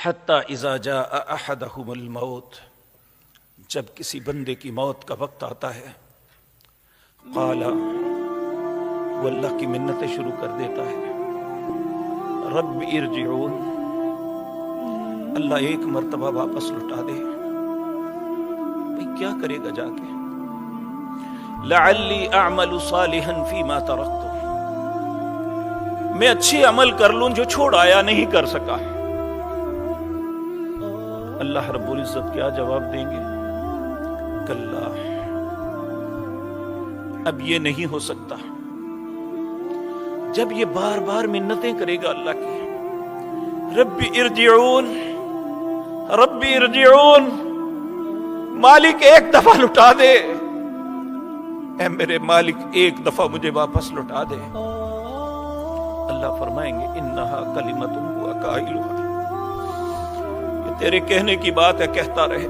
حتی اذا جاء احدهم الموت، جب کسی بندے کی موت کا وقت آتا ہے، قال، وہ اللہ کی منتیں شروع کر دیتا ہے، رب ارجعون، اللہ ایک مرتبہ واپس لٹا دے۔ بھئی کیا کرے گا جا کے؟ لعلی اعمل صالحا فیما ترکت، میں اچھے عمل کر لوں جو چھوڑ آیا نہیں کر سکا۔ اللہ رب العزت کیا جواب دیں گے؟ کلا، اب یہ نہیں ہو سکتا۔ جب یہ بار بار منتیں کرے گا اللہ کی، رب ارجعون، رب ارجعون، مالک ایک دفعہ لٹا دے، اے میرے مالک ایک دفعہ مجھے واپس لٹا دے۔ اللہ فرمائیں گے انہا کلمۃ ہوا قائلھا، یہ تیرے کہنے کی بات ہے، کہتا رہے۔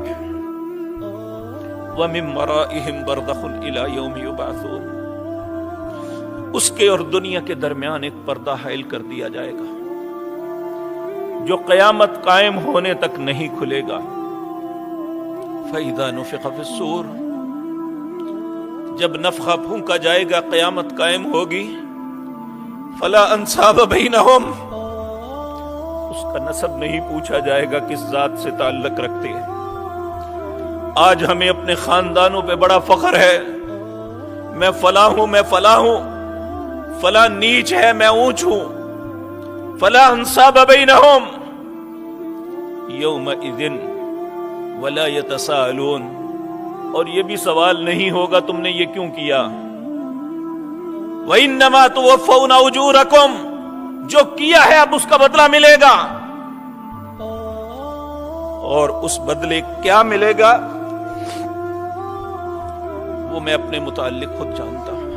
وَمِن وَرَائِهِمْ بَرْزَخٌ إِلَى يَوْمِ يُبْعَثُونَ، اس کے اور دنیا کے درمیان ایک پردہ حائل کر دیا جائے گا جو قیامت قائم ہونے تک نہیں کھلے گا۔ فَإِذَا نُفِخَ فِي الصُّورِ، جب نفخہ پھونکا جائے گا، قیامت قائم ہوگی۔ فَلَا أَنْسَابَ بَيْنَهُمْ، اس کا نسب نہیں پوچھا جائے گا کس ذات سے تعلق رکھتے ہیں۔ آج ہمیں اپنے خاندانوں پہ بڑا فخر ہے، میں فلاں ہوں، میں فلاں ہوں، فلاں نیچ ہے، میں اونچ ہوں۔ فَلَا أَنْسَابَ بَيْنَهُمْ يَوْمَئِذٍ وَلَا يَتَسَاءَلُونَ، اور یہ بھی سوال نہیں ہوگا تم نے یہ کیوں کیا۔ وَإِنَّمَا تُوَفَّوْنَ أُجُورَكُمْ، جو کیا ہے اب اس کا بدلہ ملے گا۔ اور اس بدلے کیا ملے گا وہ میں اپنے متعلق خود جانتا ہوں،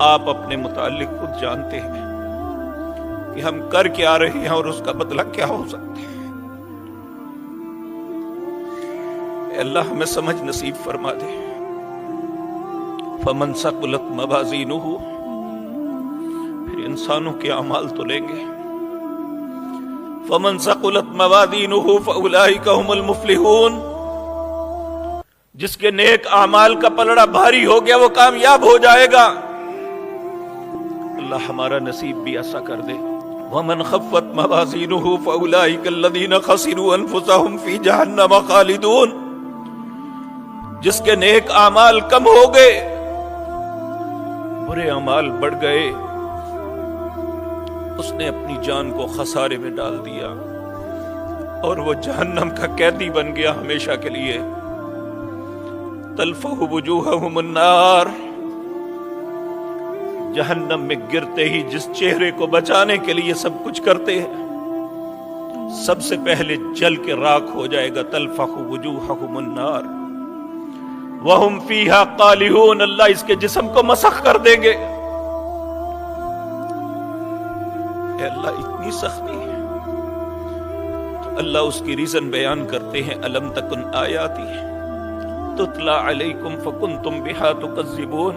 آپ اپنے متعلق خود جانتے ہیں کہ ہم کر کیا رہے ہیں اور اس کا بدلہ کیا ہو سکتا ہے۔ اے اللہ ہمیں سمجھ نصیب فرما دے۔ فَمَنْ ثَقُلَتْ مَوَازِینُهُ، پھر انسانوں کے اعمال تو لیں گے۔ فَمَنْ ثَقُلَتْ مَوَازِینُهُ فَأُولَئِکَ هُمُ الْمُفْلِحُونَ، جس کے نیک اعمال کا پلڑا بھاری ہو گیا وہ کامیاب ہو جائے گا۔ اللہ ہمارا نصیب بھی ایسا کر دے۔ وَمَنْ خَفَّتْ مَوَازِینُهُ فَأُولَئِکَ الَّذِینَ خَسِرُوا أَنفُسَهُمْ فِی جَہَنَّمَ خَالِدُونَ، جس کے نیک اعمال کم ہو گئے، برے اعمال بڑھ گئے، اس نے اپنی جان کو خسارے میں ڈال دیا اور وہ جہنم کا قیدی بن گیا ہمیشہ کے لیے۔ تلفح وجوہہم النار، جہنم میں گرتے ہی جس چہرے کو بچانے کے لیے سب کچھ کرتے ہیں، سب سے پہلے جل کے راکھ ہو جائے گا۔ تلفح وجوہہم النار وہم فیہا قالہون، اللہ اس کے جسم کو مسخ کر دیں گے۔ اے اللہ اتنی سختی ہے تو اللہ اس کی ریزن بیان کرتے ہیں۔ الم تکن آیاتی تتلا علیکم فکنتم بہا تکذبون،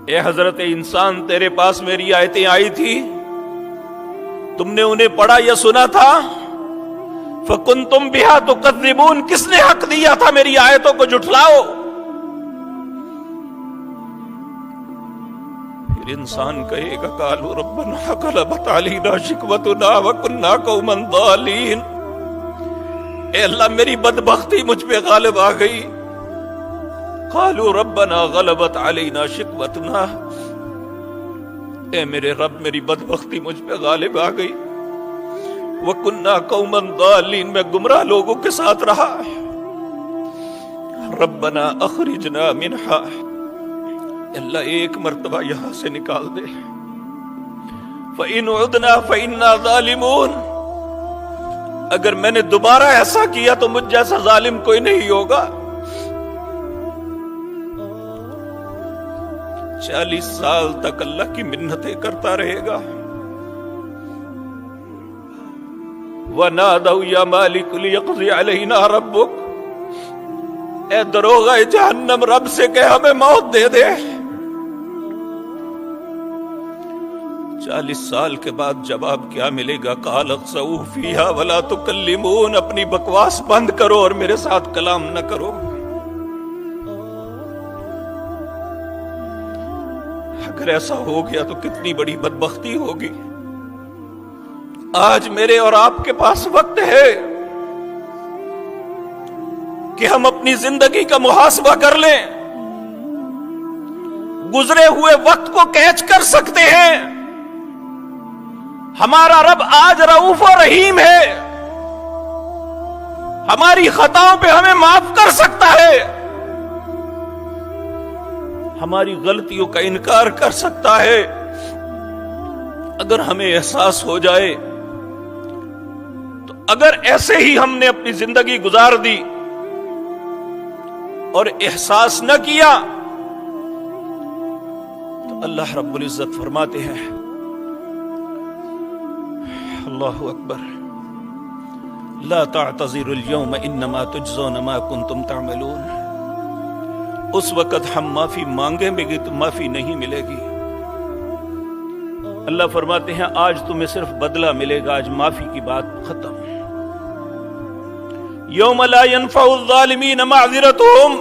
اے حضرت انسان تیرے پاس میری آیتیں آئی تھی، تم نے انہیں پڑھا یا سنا تھا؟ فکنتم بہا تکذبون، کس نے حق دیا تھا میری آیتوں کو جھٹلاؤ؟ پھر انسان کہے گا قالوا ربنا غلبت علینا شقوتنا وکنا قوما ضالین، اے اللہ میری بدبختی مجھ پہ غالب آ گئی۔ قالوا ربنا غلبت علینا شقوتنا، اے میرے رب میری بدبختی مجھ پہ غالب آ گئی۔ وَكُنَّا قَوْمًا ضَالِّينَ، میں گمراہ لوگوں کے ساتھ رہا۔ رَبَّنَا أَخْرِجْنَا مِنْهَا، اللہ ایک مرتبہ یہاں سے نکال دے۔ فَإِنْ عُدْنَا فَإِنَّا ظَالِمُونَ، اگر میں نے دوبارہ ایسا کیا تو مجھ جیسا ظالم کوئی نہیں ہوگا۔ 40 سال تک اللہ کی منتیں کرتا رہے گا۔ وَنَادَوْا يَا مَالِكُ لِيَقْضِيَ عَلَيْنَا رَبُّكَ، اے دروغہ جہنم رب سے کہ ہمیں موت دے دے۔ 40 سال کے بعد جواب کیا ملے گا؟ قال اخسؤوا فیہا ولا تکلمون، اپنی بکواس بند کرو اور میرے ساتھ کلام نہ کرو۔ اگر ایسا ہو گیا تو کتنی بڑی بدبختی ہوگی۔ آج میرے اور آپ کے پاس وقت ہے کہ ہم اپنی زندگی کا محاسبہ کر لیں، گزرے ہوئے وقت کو کیچ کر سکتے ہیں۔ ہمارا رب آج رؤوف و رحیم ہے، ہماری خطاؤں پہ ہمیں معاف کر سکتا ہے، ہماری غلطیوں کا انکار کر سکتا ہے۔ اگر ہمیں احساس ہو جائے تو اگر ایسے ہی ہم نے اپنی زندگی گزار دی اور احساس نہ کیا تو اللہ رب العزت فرماتے ہیں، اللہ اکبر، لا تعتذروا اليوم انما تجزون ما کنتم تعملون۔ اس وقت ہم معافی مانگیں گے تو معافی نہیں ملے گی۔ اللہ فرماتے ہیں آج تمہیں صرف بدلہ ملے گا، آج معافی کی بات ختم۔ یوم لا ينفع الظالمین معذرتهم،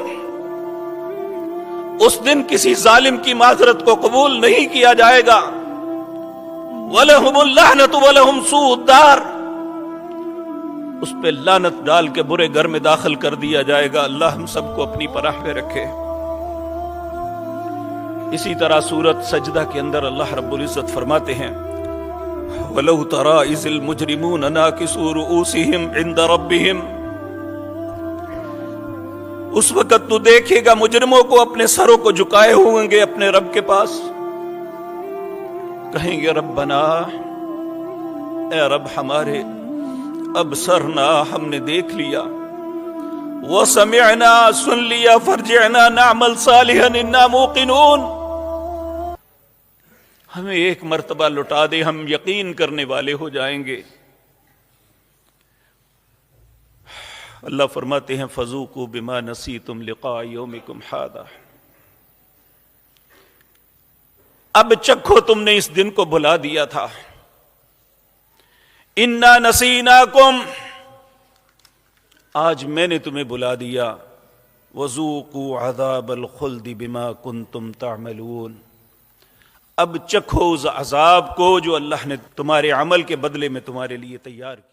اس دن کسی ظالم کی معذرت کو قبول نہیں کیا جائے گا۔ وَلَهُمُ اللَّعْنَةُ وَلَهُمْ سُوءُ الدَّارِ، اس پہ لعنت ڈال کے برے گھر میں داخل کر دیا جائے گا۔ اللہ ہم سب کو اپنی پناہ میں رکھے۔ اسی طرح سورۃ سجدہ کے اندر اللہ رب العزت فرماتے ہیں، وَلَوْ تَرَىٰ إِذِ الْمُجْرِمُونَ نَاكِسُو رُؤُوسِهِمْ عِندَ رَبِّهِمْ، اس وقت تو دیکھے گا مجرموں کو اپنے سروں کو جھکائے ہوئیں گے اپنے رب کے پاس، کہیں گے ربنا، اے رب ہمارے، ابصرنا، ہم نے دیکھ لیا، وسمعنا، سن لیا، فرجعنا نعمل صالحا انا موقنون، ہمیں ایک مرتبہ لوٹا دے، ہم یقین کرنے والے ہو جائیں گے۔ اللہ فرماتے ہیں فذوقوا بما نسیتم لقاء یومکم ھذا، اب چکھو تم نے اس دن کو بھلا دیا تھا۔ انا نسیناکم، آج میں نے تمہیں بلا دیا۔ وذوقوا عذاب الخلد بما کنتم تعملون، اب چکھو اس عذاب کو جو اللہ نے تمہارے عمل کے بدلے میں تمہارے لیے تیار کیا۔